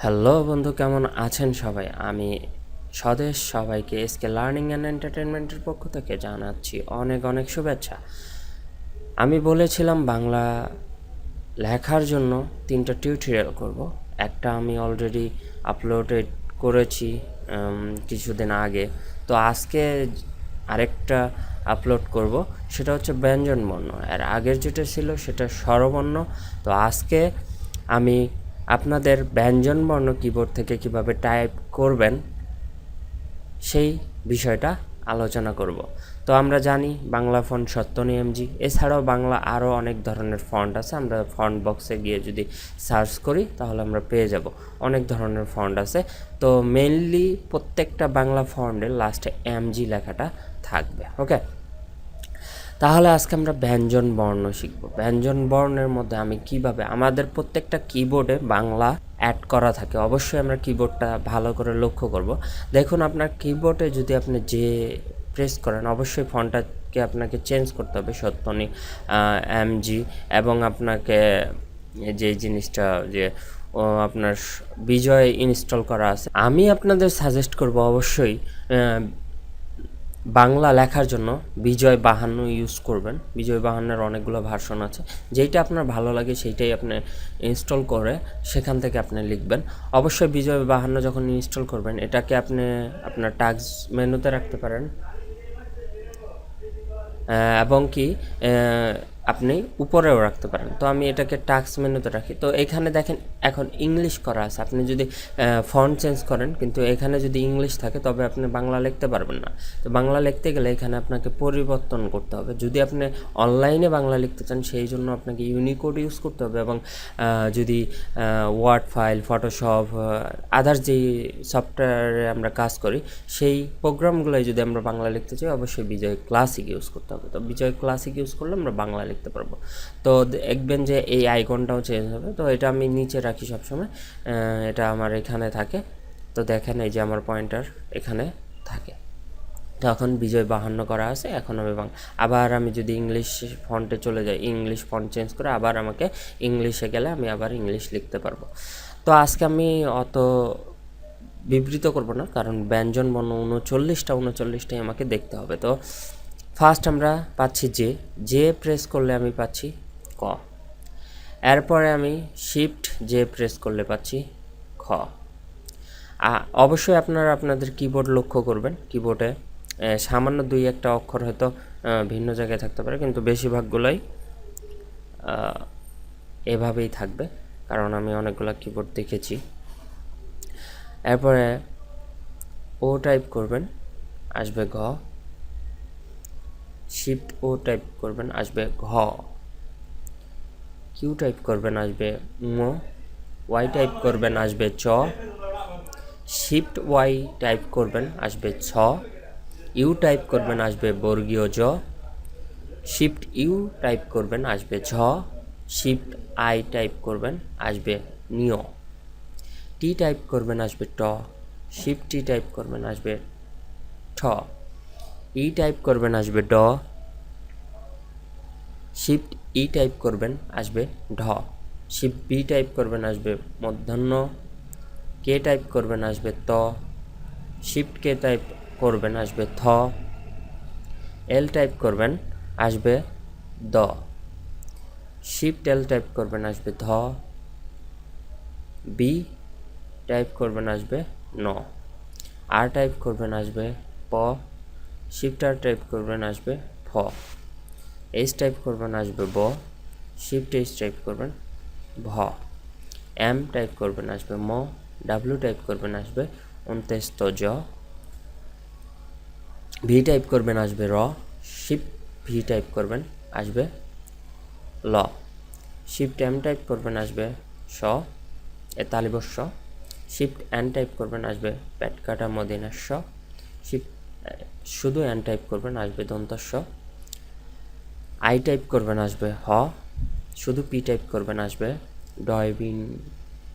Hello বন্ধু, কেমন আছেন সবাই? আমি স্বদেশ সবাইকে এসকে লার্নিং অ্যান্ড এন্টারটেনমেন্টের পক্ষ থেকে জানাচ্ছি অনেক অনেক শুভেচ্ছা। আমি বলেছিলাম বাংলা লেখার জন্য 3টা টিউটোরিয়াল করব। একটা আমি অলরেডি আপলোডেড করেছি কিছুদিন আগে। তো আজকে আরেকটা আপলোড করব, সেটা হচ্ছে ব্যঞ্জনবর্ণ। আর আগের যেটা ছিল সেটা স্বরবর্ণ। তো আজকে আমি আপনাদের ব্যঞ্জনবর্ণ কিবোর্ড থেকে কিভাবে টাইপ করবেন সেই বিষয়টা আলোচনা করব। তো আমরা জানি বাংলা ফন্ট 70 এমজি, এছাড়াও বাংলা আরও অনেক ধরনের ফন্ট আছে। আমরা ফন্ট বক্সে গিয়ে যদি সার্চ করি তাহলে আমরা পেয়ে যাব অনেক ধরনের ফন্ট আছে। তো মেইনলি প্রত্যেকটা বাংলা ফন্টের লাস্টে এমজি লেখাটা থাকবে। ওকে, তাহলে আজকে আমরা ব্যঞ্জন বর্ণ শিখব। ব্যঞ্জন বর্ণের মধ্যে আমি কিভাবে, আমাদের প্রত্যেকটা কিবোর্ডে বাংলা অ্যাড করা থাকে। অবশ্যই আমরা কিবোর্ডটা ভালো করে লক্ষ্য করব। দেখুন, আপনার কিবোর্ডে যদি আপনি যে প্রেস করেন, অবশ্যই ফন্টটাকে আপনাকে চেঞ্জ করতে হবে 70 এমজি, এবং আপনাকে যে জিনিসটা যে আপনার বিজয় ইনস্টল করা আছে। আমি আপনাদের সাজেস্ট করব অবশ্যই বাংলা লেখার জন্য বিজয় 52 ইউজ করবেন। বিজয় 52-এর অনেকগুলো ভার্সন আছে, যেইটা আপনার ভালো লাগে সেইটাই আপনি ইনস্টল করে সেখান থেকে আপনি লিখবেন। অবশ্যই বিজয় 52 যখন ইনস্টল করবেন, এটাকে আপনি আপনার টাস্ক মেনুতে রাখতে পারেন, এবং কি আপনি উপরেও রাখতে পারেন। তো আমি এটাকে টাস্ক মেনুতে রাখি। তো এখানে দেখেন এখন ইংলিশ করা আছে। আপনি যদি ফন্ট চেঞ্জ করেন কিন্তু এখানে যদি ইংলিশ থাকে তবে আপনি বাংলা লিখতে পারবেন না। তো বাংলা লিখতে গেলে এখানে আপনাকে পরিবর্তন করতে হবে। যদি আপনি অনলাইনে বাংলা লিখতে চান সেই জন্য আপনাকে ইউনিকোড ইউজ করতে হবে, এবং যদি ওয়ার্ড ফাইল, ফটোশপ, আদার্স যেই সফটওয়্যারে আমরা কাজ করি সেই প্রোগ্রামগুলোই যদি আমরা বাংলা লিখতে চাই অবশ্যই বিজয় ক্লাসিক ইউজ করতে হবে। তো বিজয় ক্লাসিক ইউজ করলে আমরা বাংলা লিখতে পারবো। তো দেখবেন যে এই আইকনটাও চেঞ্জ হবে। তো এটা আমি নিচে রাখি সবসময়, এটা আমার এখানে থাকে। তো দেখেন এই যে আমার পয়েন্টার এখানে থাকে। তো এখন বিজয় 52 করা আছে। এখন আমি আবার আমি যদি ইংলিশ ফন্টে চলে যাই, ইংলিশ ফন্ট চেঞ্জ করে আবার আমাকে ইংলিশে গেলে আমি আবার ইংলিশ লিখতে পারবো। তো আজকে আমি অত বিবৃত করব না, কারণ ব্যঞ্জন বর্ণ 39টাই আমাকে দেখতে হবে। তো ফার্স্ট আমরা পাচ্ছি যে প্রেস করলে আমি পাচ্ছি ক। এরপরে আমি Shift+J প্রেস করলে পাচ্ছি খ। অবশ্যই আপনারা আপনাদের কিবোর্ড লক্ষ্য করবেন। কিবোর্ডে সামান্য 2-1টা অক্ষর হয়তো ভিন্ন জায়গায় থাকতে পারে, কিন্তু বেশিরভাগগুলোই এভাবেই থাকবে, কারণ আমি অনেকগুলো কিবোর্ড দেখেছি। এরপরে ও টাইপ করবেন, আসবে ঘ। Shift+O টাইপ করবেন, আসবে ঘ। কিউ টাইপ করবেন, আসবে ম। ওয়াই টাইপ করবেন, আসবে চ। Shift+Y টাইপ করবেন, আসবে ছ। ইউ টাইপ করবেন, আসবে বর্গীয় জ। Shift+U টাইপ করবেন, আসবে ঝ। Shift+I টাইপ করবেন, আসবে নিয়। টি টাইপ করবেন, আসবে ট। Shift+T টাইপ করবেন, আসবে ঠ। ই টাইপ করবেন, আসবে ড। Shift+E টাইপ করবেন, আসবে ঢ। Shift+B টাইপ করবেন, আসবে মূর্ধন্য। কে টাইপ করবেন, আসবে ত। Shift+K টাইপ করবেন, আসবে থ। এল টাইপ করবেন, আসবে দ। Shift+L টাইপ করবেন, আসবে ধ। বি টাইপ করবেন, আসবে ন। আর টাইপ করবেন, আসবে প। Shift+R টাইপ করবেন, আসবে ফ। এইচ টাইপ করবেন, আসবে ব। Shift+H টাইপ করবেন, ভ। এম টাইপ করবেন, আসবে ম। ডাব্লিউ টাইপ করবেন, আসবে অন্ত্যেষ্ট জ। ভি টাইপ করবেন, আসবে র। Shift+V টাইপ করবেন, আসবে ল। Shift+M টাইপ করবেন, আসবে স, এ তালিবস্য। Shift+N টাইপ করবেন, আসবে পেট কাটা মদিনাস্য। শুধু এন টাইপ করবেন, আসবে দন্তস্য। আই টাইপ করবেন, আসবে হ। শুধু পি টাইপ করবেন, আসবে ডয় বিন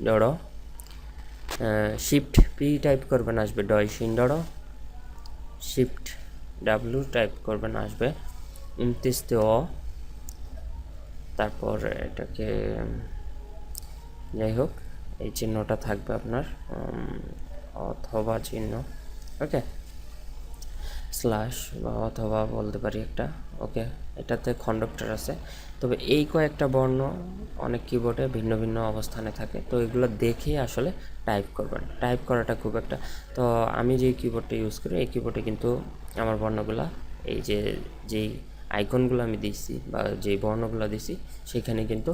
ডড়। Shift+P টাইপ করবেন, আসবে ডয় সিন ডড়। Shift+W টাইপ করবেন, আসবে 29 অ। তারপর এটাকে যাই হোক, এই চিহ্নটা থাকবে আপনার অথবা চিহ্ন, ওকে, স্ল্যাশ বা অথবা বলতে পারি একটা, ওকে। এটাতে খণ্ডকটার আছে, তবে এই কয়েকটা বর্ণ অনেক কিবোর্ডে ভিন্ন ভিন্ন অবস্থানে থাকে, তো এগুলো দেখে আসলে টাইপ করবেন। টাইপ করাটা খুব একটা, তো আমি যেই কিবোর্ডটা ইউজ করি এই কিবোর্ডে কিন্তু আমার বর্ণগুলো এই যেই আইকনগুলো আমি দিচ্ছি বা যেই বর্ণগুলো দিছি সেখানে কিন্তু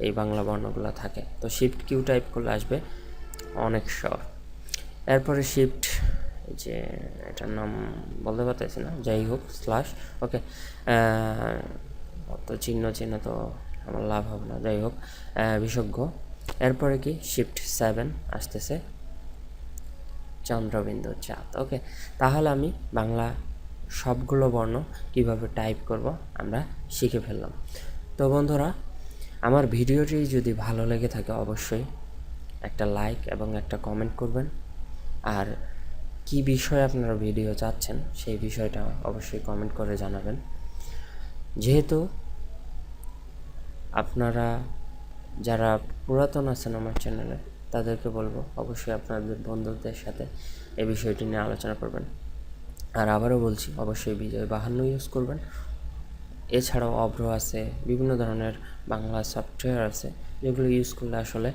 এই বাংলা বর্ণগুলো থাকে। তো Shift+Q টাইপ করলে আসবে অনেক সর। এরপরে শিফট, যে এটার নাম বলতে পারতেছি না, যাই হোক, স্ল্যাশ, ওকে। তো চিহ্ন তো আমার লাভ হবে না, যাই হোক, বিশেষজ্ঞ। এরপরে কি Shift+7 আসতেছে, চন্দ্রবিন্দু চাঁদ, ওকে। তাহলে আমি বাংলা সবগুলো বর্ণ কিভাবে টাইপ করব আমরা শিখে ফেললাম। তো বন্ধুরা, আমার ভিডিওটি যদি ভালো লেগে থাকে অবশ্যই একটা লাইক এবং একটা কমেন্ট করবেন, আর কি বিষয়ে আপনারা ভিডিও চাচ্ছেন সেই বিষয়টা অবশ্যই কমেন্ট করে জানাবেন। যেহেতু আপনারা যারা পুরাতন আছেন আমার চ্যানেলে, তাদেরকে বলবো অবশ্যই আপনাদের বন্ধুদের সাথে এই বিষয়টি নিয়ে আলোচনা করবেন। আর আবারও বলছি, অবশ্যই বিজয় 52 ইউজ করবেন। এছাড়াও অভ্র আছে, বিভিন্ন ধরনের বাংলা সফটওয়্যার আছে যেগুলো ইউজ করলে আসলে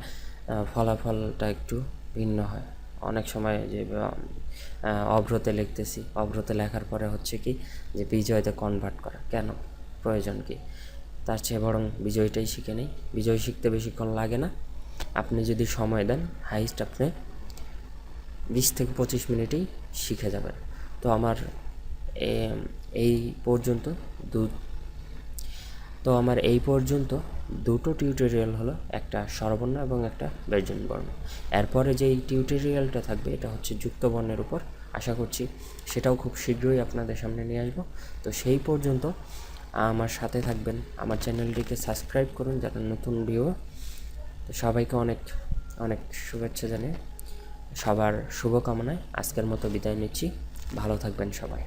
ফলাফলটা একটু ভিন্ন হয়। অনেক সময় যে অভ্রতে লিখতেছি, অভ্রতে লেখার পরে হচ্ছে কি যে বিজয়তে কনভার্ট করা, কেন, প্রয়োজন কি? তার চেয়ে বরং বিজয়টাই শিখে নেই। বিজয় শিখতে বেশিক্ষণ লাগে না, আপনি যদি সময় দেন হাইস্ট আপনি 20 থেকে 25 মিনিটেই শিখে যাবেন। তো আমার এই পর্যন্ত দুটো টিউটোরিয়াল হলো, একটা স্বরবর্ণ এবং একটা ব্যঞ্জন বর্ণ। এরপরে যেই টিউটোরিয়ালটা থাকবে এটা হচ্ছে যুক্ত বর্ণের উপর, আশা করছি সেটাও খুব শীঘ্রই আপনাদের সামনে নিয়ে আসবো। তো সেই পর্যন্ত আমার সাথে থাকবেন, আমার চ্যানেলটিকে সাবস্ক্রাইব করুন যাতে নতুন ভিডিও। তো সবাইকে অনেক অনেক শুভেচ্ছা জানিয়ে সবার শুভকামনায় আজকের মতো বিদায় নিচ্ছি। ভালো থাকবেন সবাই।